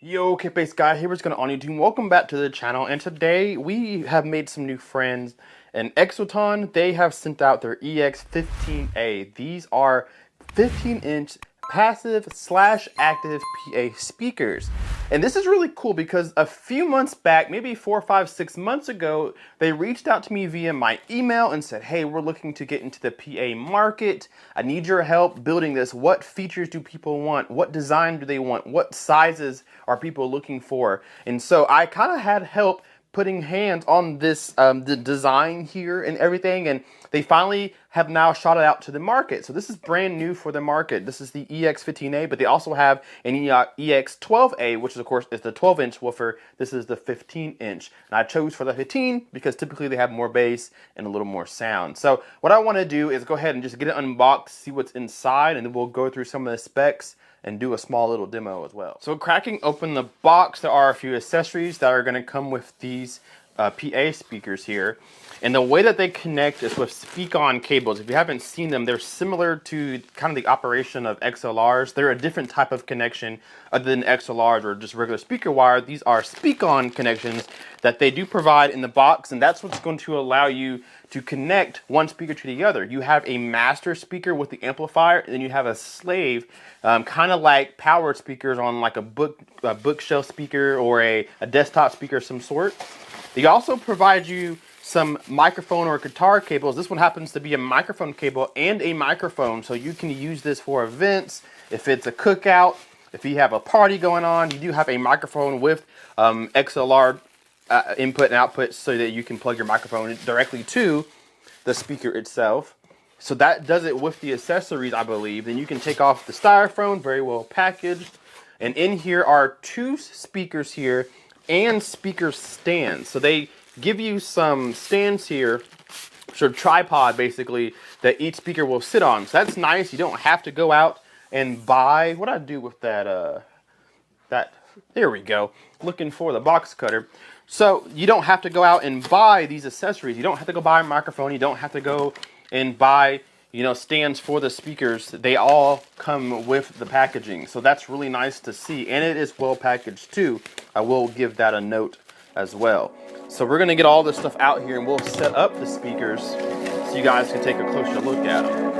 Yo, K-Base guy here. What's going on YouTube? Welcome back to the channel. And today we have made some new friends. And Exoton, they have sent out their EX-15A. These are 15-inch passive/active PA speakers. And this is really cool because a few months back, maybe 4, 5, 6 months ago, they reached out to me via my email and said, hey, we're looking to get into the PA market. I need your help building this. What features do people want? What design do they want? What sizes are people looking for? And so I kind of had help putting hands on this, the design here and everything, and they finally have now shot it out to the market. So this is brand new for the market. This is the EX-15A, but they also have an EX-12A, which is of course is the 12-inch woofer. This is the 15-inch, and I chose for the 15 because typically they have more bass and a little more sound. So what I want to do is go ahead and just get it unboxed, see what's inside, and then we'll go through some of the specs and do a small little demo as well. So cracking open the box, there are a few accessories that are going to come with these PA speakers here. And the way that they connect is with speak-on cables. If you haven't seen them, they're similar to kind of the operation of XLRs. They're a different type of connection other than XLRs or just regular speaker wire. These are speak-on connections that they do provide in the box, and that's what's going to allow you to connect one speaker to the other. You have a master speaker with the amplifier, and then you have a slave, kind of like powered speakers on like a bookshelf speaker or a desktop speaker of some sort. They also provide you some microphone or guitar cables. This one happens to be a microphone cable and a microphone, so you can use this for events. If it's a cookout, if you have a party going on, you do have a microphone with XLR input and output so that you can plug your microphone directly to the speaker itself. So that does it with the accessories, I believe. Then you can take off the styrofoam, very well packaged. And in here are 2 speakers here and speaker stands. So they give you some stands here, sort of tripod basically, that each speaker will sit on. So that's nice. You don't have to go out and buy, what do I do with that, there we go, looking for the box cutter. So you don't have to go out and buy these accessories. You don't have to go buy a microphone. You don't have to go and buy, you know, stands for the speakers. They all come with the packaging. So that's really nice to see. And it is well packaged too. I will give that a note as well. So we're gonna get all this stuff out here and we'll set up the speakers so you guys can take a closer look at them.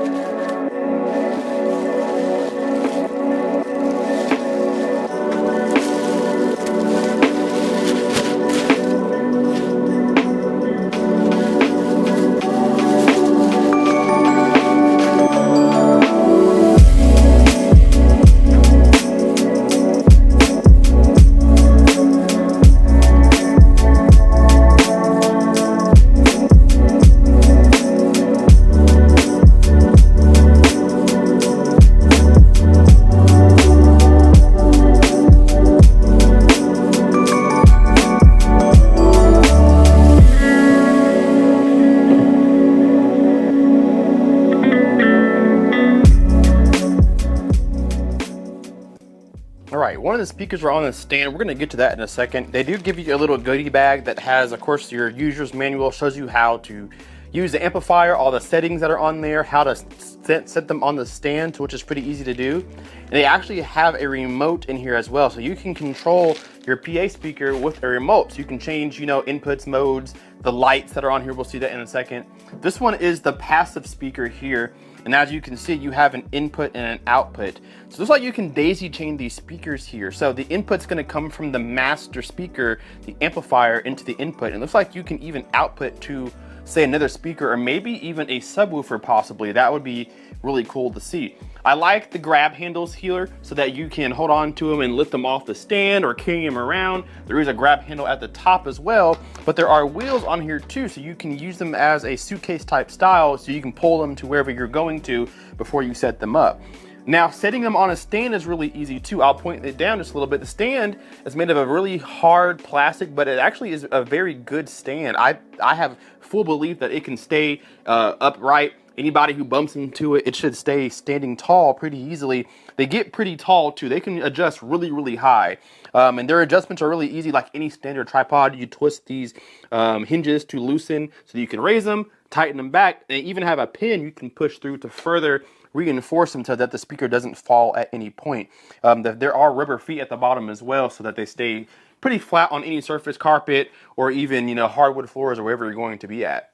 Alright, one of the speakers are on the stand. We're going to get to that in a second. They do give you a little goodie bag that has, of course, your user's manual. Shows you how to use the amplifier, all the settings that are on there, how to set them on the stand, which is pretty easy to do. And they actually have a remote in here as well. So you can control your PA speaker with a remote. So you can change, you know, inputs, modes, the lights that are on here. We'll see that in a second. This one is the passive speaker here. And as you can see, you have an input and an output. So it looks like you can daisy chain these speakers here. So the input's gonna come from the master speaker, the amplifier, into the input. And it looks like you can even output to, say, another speaker or maybe even a subwoofer possibly. That would be really cool to see. I like the grab handles here so that you can hold on to them and lift them off the stand or carry them around. There is a grab handle at the top as well, but there are wheels on here too, so you can use them as a suitcase type style so you can pull them to wherever you're going to before you set them up. Now, setting them on a stand is really easy too. I'll point it down just a little bit. The stand is made of a really hard plastic, but it actually is a very good stand. I have full belief that it can stay upright. Anybody who bumps into it, it should stay standing tall pretty easily. They get pretty tall too. They can adjust really, really high. And their adjustments are really easy. Like any standard tripod, you twist these hinges to loosen so that you can raise them, tighten them back. They even have a pin you can push through to further reinforce them so that the speaker doesn't fall at any point. There are rubber feet at the bottom as well so that they stay pretty flat on any surface, carpet, or even, you know, hardwood floors or wherever you're going to be at.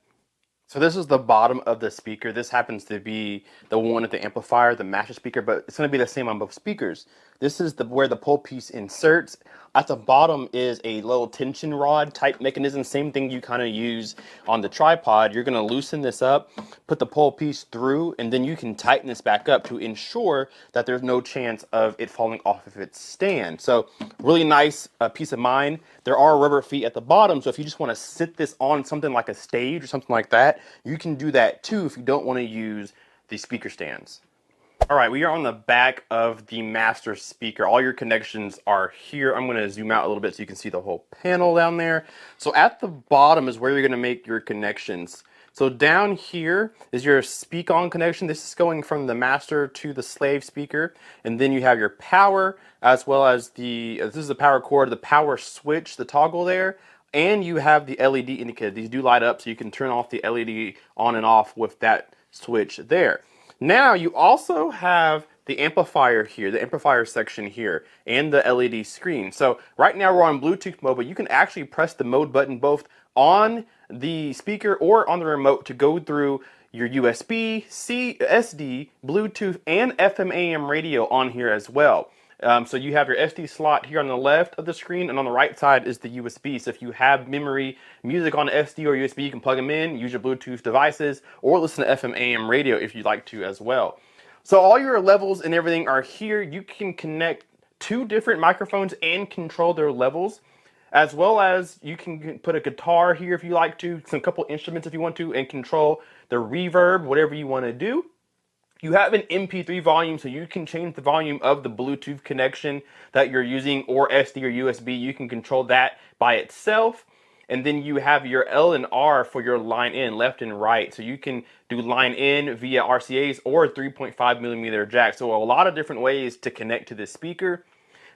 So this is the bottom of the speaker. This happens to be the one at the amplifier, the master speaker, but it's going to be the same on both speakers. This is where the pole piece inserts. At the bottom is a little tension rod type mechanism, same thing you kind of use on the tripod. You're going to loosen this up, put the pole piece through, and then you can tighten this back up to ensure that there's no chance of it falling off of its stand. So really nice peace of mind. There are rubber feet at the bottom, so if you just want to sit this on something like a stage or something like that, you can do that too if you don't want to use the speaker stands. All right, we are on the back of the master speaker. All your connections are here. I'm going to zoom out a little bit so you can see the whole panel down there. So at the bottom is where you're going to make your connections. So down here is your speak-on connection. This is going from the master to the slave speaker. And then you have your power, as well as this is the power cord, the power switch, the toggle there. And you have the LED indicator. These do light up, so you can turn off the LED on and off with that switch there. Now you also have the amplifier here, the amplifier section here, and the LED screen. So right now we're on Bluetooth mode, but you can actually press the mode button both on the speaker or on the remote to go through your USB, SD, Bluetooth, and FM AM radio on here as well. So you have your SD slot here on the left of the screen, and on the right side is the USB. So if you have memory music on SD or USB, you can plug them in, use your Bluetooth devices, or listen to FM AM radio if you'd like to as well. So all your levels and everything are here. You can connect 2 different microphones and control their levels, as well as you can put a guitar here if you like to, some couple instruments if you want to, and control the reverb, whatever you want to do. You have an MP3 volume, so you can change the volume of the Bluetooth connection that you're using, or SD or USB. You can control that by itself. And then you have your L and R for your line in, left and right. So you can do line in via RCAs or 3.5mm jack. So a lot of different ways to connect to this speaker.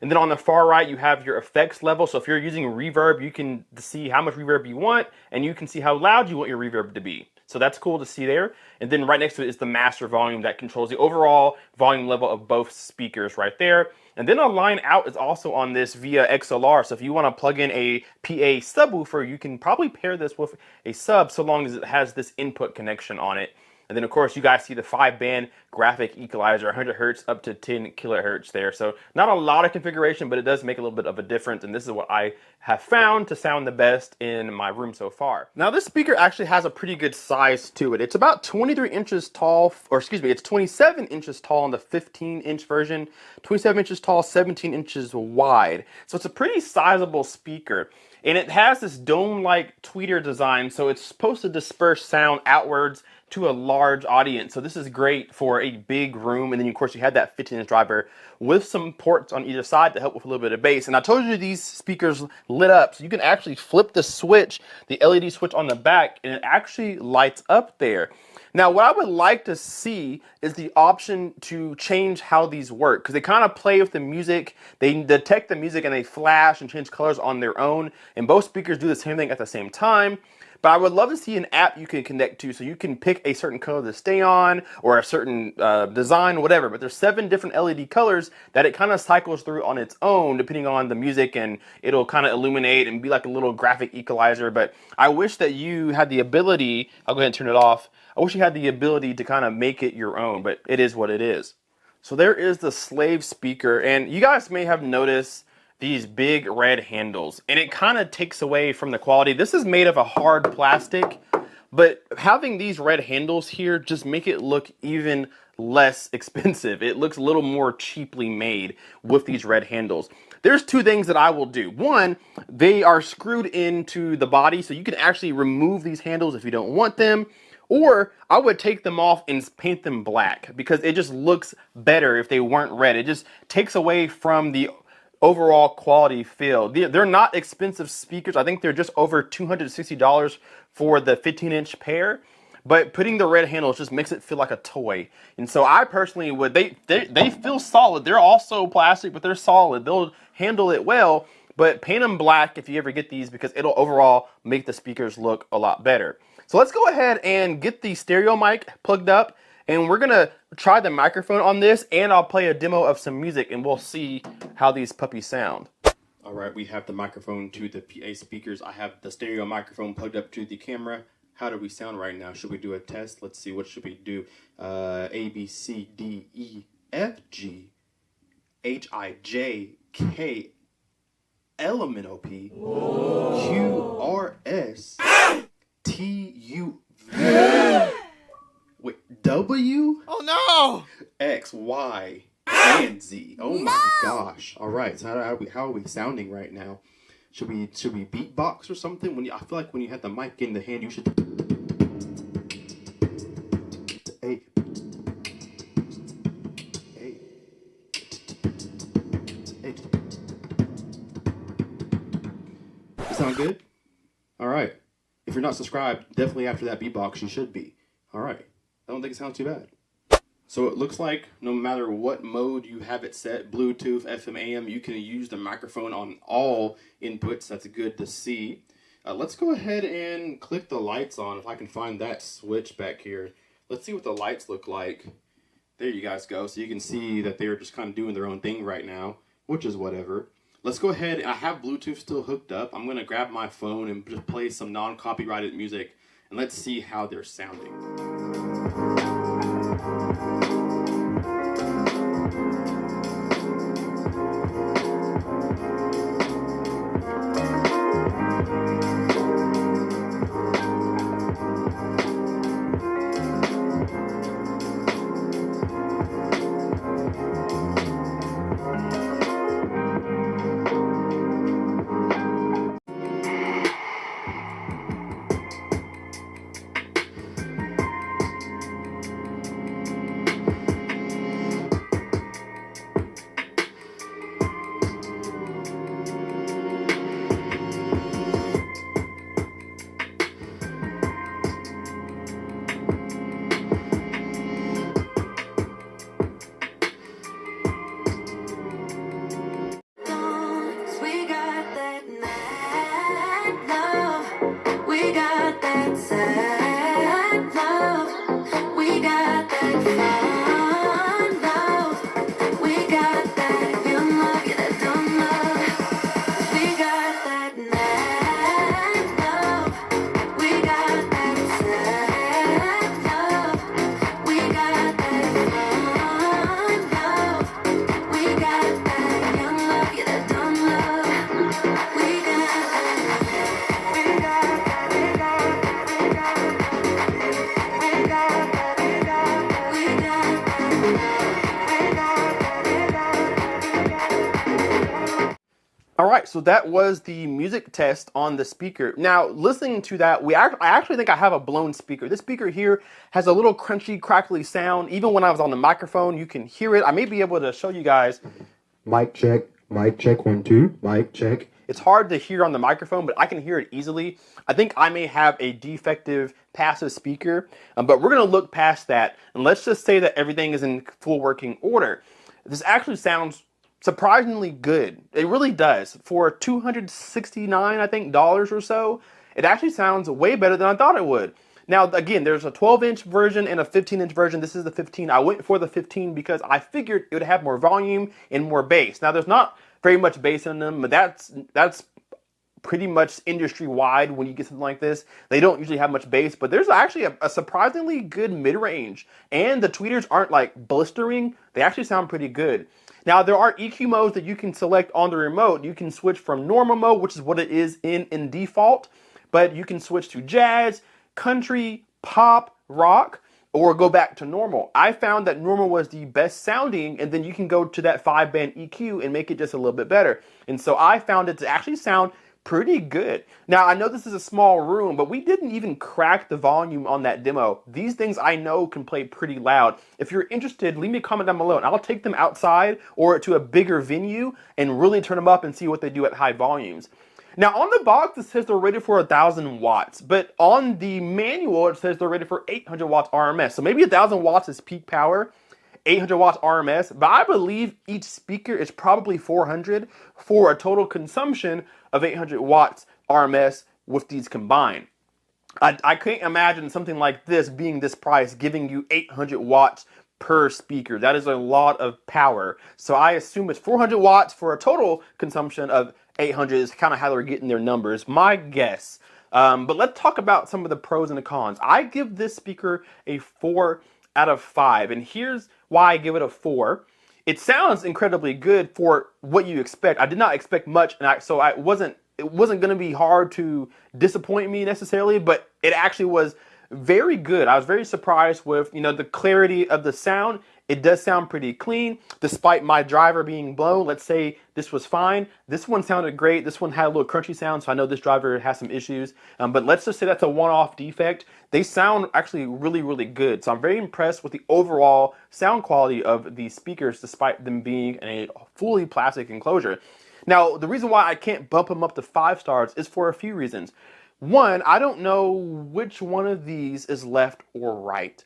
And then on the far right, you have your effects level. So if you're using reverb, you can see how much reverb you want, and you can see how loud you want your reverb to be. So that's cool to see there. And then right next to it is the master volume that controls the overall volume level of both speakers right there. And then a line out is also on this via XLR. So if you want to plug in a PA subwoofer, you can probably pair this with a sub so long as it has this input connection on it. And then, of course, you guys see the 5-band graphic equalizer, 100 hertz up to 10 kilohertz there. So not a lot of configuration, but it does make a little bit of a difference. And this is what I have found to sound the best in my room so far. Now, this speaker actually has a pretty good size to it. It's about 23 inches tall, or excuse me, it's 27 inches tall on the 15-inch version, 27 inches tall, 17 inches wide. So it's a pretty sizable speaker. And it has this dome-like tweeter design, so it's supposed to disperse sound outwards to a large audience. So this is great for a big room. And then, of course, you have that 15-inch driver with some ports on either side to help with a little bit of bass. And I told you these speakers lit up, so you can actually flip the switch, the LED switch on the back, and it actually lights up there. Now, what I would like to see is the option to change how these work, because they kind of play with the music. They detect the music and they flash and change colors on their own. And both speakers do the same thing at the same time. But I would love to see an app you can connect to so you can pick a certain color to stay on, or a certain design, whatever. But there's 7 different LED colors that it kind of cycles through on its own depending on the music, and it'll kind of illuminate and be like a little graphic equalizer. But I wish that you had the ability, I'll go ahead and turn it off. I wish you had the ability to kind of make it your own, but it is what it is. So there is the slave speaker, and you guys may have noticed these big red handles, and it kind of takes away from the quality. This is made of a hard plastic, but having these red handles here just make it look even less expensive. It looks a little more cheaply made with these red handles. There's 2 things that I will do. One, they are screwed into the body, so you can actually remove these handles if you don't want them. Or I would take them off and paint them black, because it just looks better if they weren't red. It just takes away from the overall quality feel. They're not expensive speakers. I think they're just over $260 for the 15-inch pair. But putting the red handles just makes it feel like a toy. And so I personally would, they feel solid. They're also plastic, but they're solid. They'll handle it well. But paint them black if you ever get these, because it'll overall make the speakers look a lot better. So let's go ahead and get the stereo mic plugged up, And we're gonna try the microphone on this, and I'll play a demo of some music, and we'll see how these puppies sound. All right, we have the microphone to the PA speakers. I have the stereo microphone plugged up to the camera. How do we sound right now? Should we do a test? Let's see, what should we do? A, B, C, D, E, F, G, H, I, J, K, L, M, N, O, P, Q, R, S, T, U, V. Wait, W? Oh no! X, Y, and Z. Oh my gosh! All right, so how are we sounding right now? Should we beatbox or something? I feel like when you have the mic in the hand, you should. Hey. Hey. Hey. Sound good? All right. If you're not subscribed, definitely after that beatbox, you should be. All right. I don't think it sounds too bad. So it looks like no matter what mode you have it set, Bluetooth, FM, AM, you can use the microphone on all inputs. That's good to see. Let's go ahead and click the lights on, if I can find that switch back here. Let's see what the lights look like. There you guys go. So you can see that they're just kind of doing their own thing right now, which is whatever. Let's go ahead. I have Bluetooth still hooked up. I'm going to grab my phone and just play some non-copyrighted music, and let's see how they're sounding. All right, so that was the music test on the speaker. Now, listening to that, I actually think I have a blown speaker. This speaker here has a little crunchy, crackly sound. Even when I was on the microphone, you can hear it. I may be able to show you guys. Mic check, 1, 2, mic check. It's hard to hear on the microphone, but I can hear it easily. I think I may have a defective passive speaker, but we're going to look past that, and let's just say that everything is in full working order. This actually sounds surprisingly good. It really does. For $269, I think, dollars or so, it actually sounds way better than I thought it would. Now, again, there's a 12-inch version and a 15-inch version. This is the 15. I went for the 15 because I figured it would have more volume and more bass. Now, there's not very much bass in them, but that's pretty much industry-wide when you get something like this. They don't usually have much bass, but there's actually a surprisingly good mid-range. And the tweeters aren't like blistering. They actually sound pretty good. Now, there are EQ modes that you can select on the remote. You can switch from normal mode, which is what it is in default, but you can switch to jazz, country, pop, rock, or go back to normal. I found that normal was the best sounding, and then you can go to that 5-band EQ and make it just a little bit better. And so I found it to actually sound pretty good. Now, I know this is a small room, but we didn't even crack the volume on that demo. These things I know can play pretty loud. If you're interested, leave me a comment down below, and I'll take them outside or to a bigger venue and really turn them up and see what they do at high volumes. Now, on the box, it says they're rated for 1,000 watts, but on the manual, it says they're rated for 800 watts RMS. So maybe 1,000 watts is peak power, 800 watts RMS, but I believe each speaker is probably 400 for a total consumption of 800 watts RMS with these combined. I can't imagine something like this being this price, giving you 800 watts per speaker. That is a lot of power. So I assume it's 400 watts for a total consumption of 800 is kind of how they're getting their numbers. My guess. But let's talk about some of the pros and the cons. I give this speaker a 4 out of 5. And here's why I give it a 4. It sounds incredibly good for what you expect. I did not expect much, and it wasn't going to be hard to disappoint me necessarily, but it actually was very good. I was very surprised with, the clarity of the sound. It does sound pretty clean, despite my driver being blown. Let's say this was fine. This one sounded great. This one had a little crunchy sound, so I know this driver has some issues. But let's just say that's a one-off defect. They sound actually really, really good. So I'm very impressed with the overall sound quality of these speakers, despite them being in a fully plastic enclosure. Now, the reason why I can't bump them up to 5 stars is for a few reasons. One, I don't know which one of these is left or right,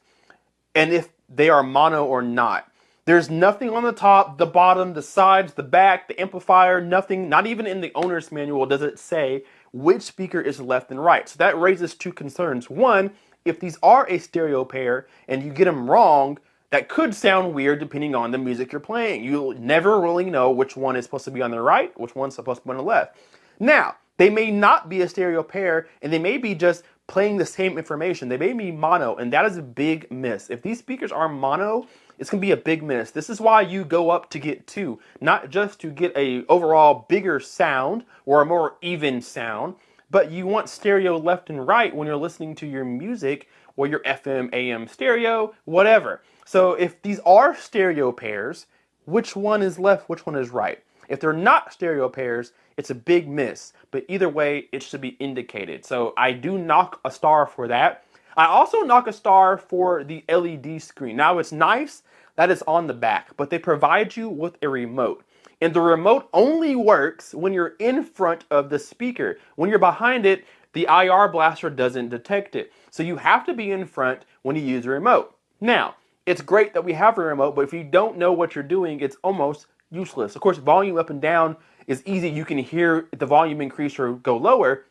and if they are mono or not. There's nothing on the top, the bottom, the sides, the back, the amplifier, nothing, not even in the owner's manual does it say which speaker is left and right. So that raises two concerns. One, if these are a stereo pair and you get them wrong, that could sound weird depending on the music you're playing. You'll never really know which one is supposed to be on the right, which one's supposed to be on the left. Now, they may not be a stereo pair, and they may be just playing the same information. They may be mono, and that is a big miss. If these speakers are mono, it's going to be a big miss. This is why you go up to get 2, not just to get a overall bigger sound or a more even sound, but you want stereo left and right when you're listening to your music or your FM, AM stereo, whatever. So if these are stereo pairs, which one is left, which one is right? If they're not stereo pairs, it's a big miss. But either way, it should be indicated. So I do knock a star for that. I also knock a star for the LED screen. Now it's nice that it's on the back, but they provide you with a remote. And the remote only works when you're in front of the speaker. When you're behind it, the IR blaster doesn't detect it. So you have to be in front when you use the remote. Now, it's great that we have a remote, but if you don't know what you're doing, it's almost useless. Of course, volume up and down is easy. You can hear the volume increase or go lower,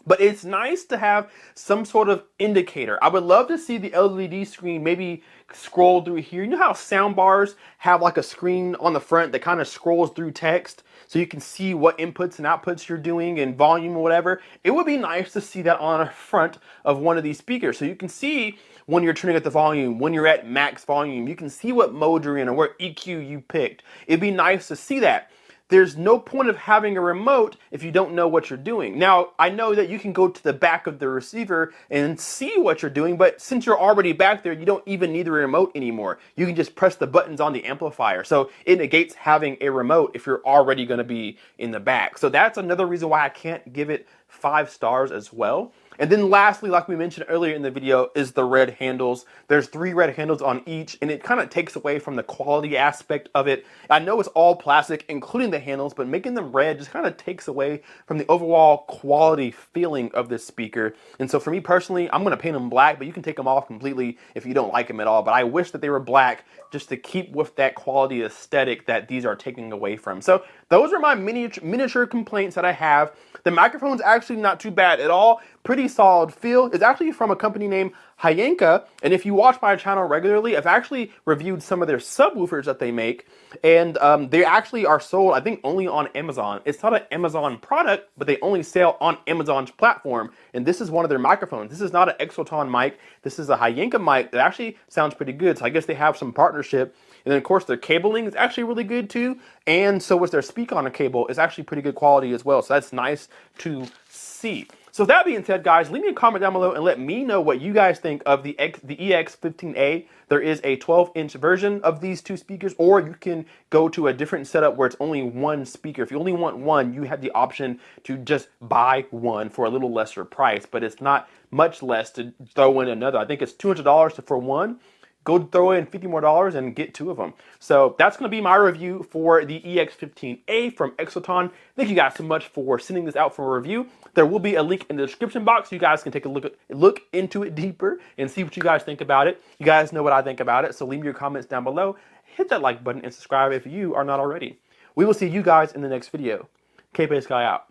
but it's nice to have some sort of indicator. I would love to see the LED screen maybe scroll through here. You know how sound bars have like a screen on the front that kind of scrolls through text so you can see what inputs and outputs you're doing and volume or whatever? It would be nice to see that on the front of one of these speakers so you can see when you're turning up the volume, when you're at max volume. You can see what mode you're in or what EQ you picked. It'd be nice to see that. There's no point of having a remote if you don't know what you're doing. Now, I know that you can go to the back of the receiver and see what you're doing, but since you're already back there, you don't even need the remote anymore. You can just press the buttons on the amplifier. So it negates having a remote if you're already going to be in the back. So that's another reason why I can't give it 5 stars as well. And then lastly, like we mentioned earlier in the video, is the red handles. There's 3 red handles on each, and it kind of takes away from the quality aspect of it. I know it's all plastic, including the handles, but making them red just kind of takes away from the overall quality feeling of this speaker. And so for me personally, I'm going to paint them black, but you can take them off completely if you don't like them at all. But I wish that they were black just to keep with that quality aesthetic that these are taking away from. So those are my miniature complaints that I have. The microphone's actually not too bad at all. Pretty solid feel. It's actually from a company named Hyenka, and if you watch my channel regularly, I've actually reviewed some of their subwoofers that they make, and they actually are sold, I think, only on Amazon. It's not an Amazon product, but they only sell on Amazon's platform, and this is one of their microphones. This is not an Exoton mic. This is a Hyenka mic that actually sounds pretty good, so I guess they have some partnership. And then, of course, their cabling is actually really good, too, and so is their speak-on cable. It's actually pretty good quality as well, so that's nice to see. So that being said, guys, leave me a comment down below and let me know what you guys think of the EX-15A. There is a 12-inch version of these 2 speakers, or you can go to a different setup where it's only 1 speaker. If you only want 1, you have the option to just buy 1 for a little lesser price, but it's not much less to throw in another. I think it's $200 for 1. Go throw in $50 more and get 2 of them. So that's going to be my review for the EX-15A from Exoton. Thank you guys so much for sending this out for a review. There will be a link in the description box so you guys can take a look into it deeper and see what you guys think about it. You guys know what I think about it, so leave me your comments down below. Hit that like button and subscribe if you are not already. We will see you guys in the next video. K-Pace Guy out.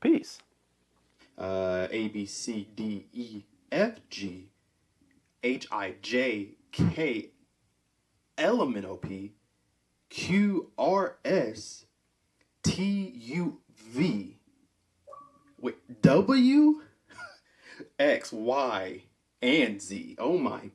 Peace. A, B, C, D, E, F, G, H, I, J, K, L, M, N, O, P, Q, R, S, T, U, V. Wait, W, X, Y, and Z. Oh my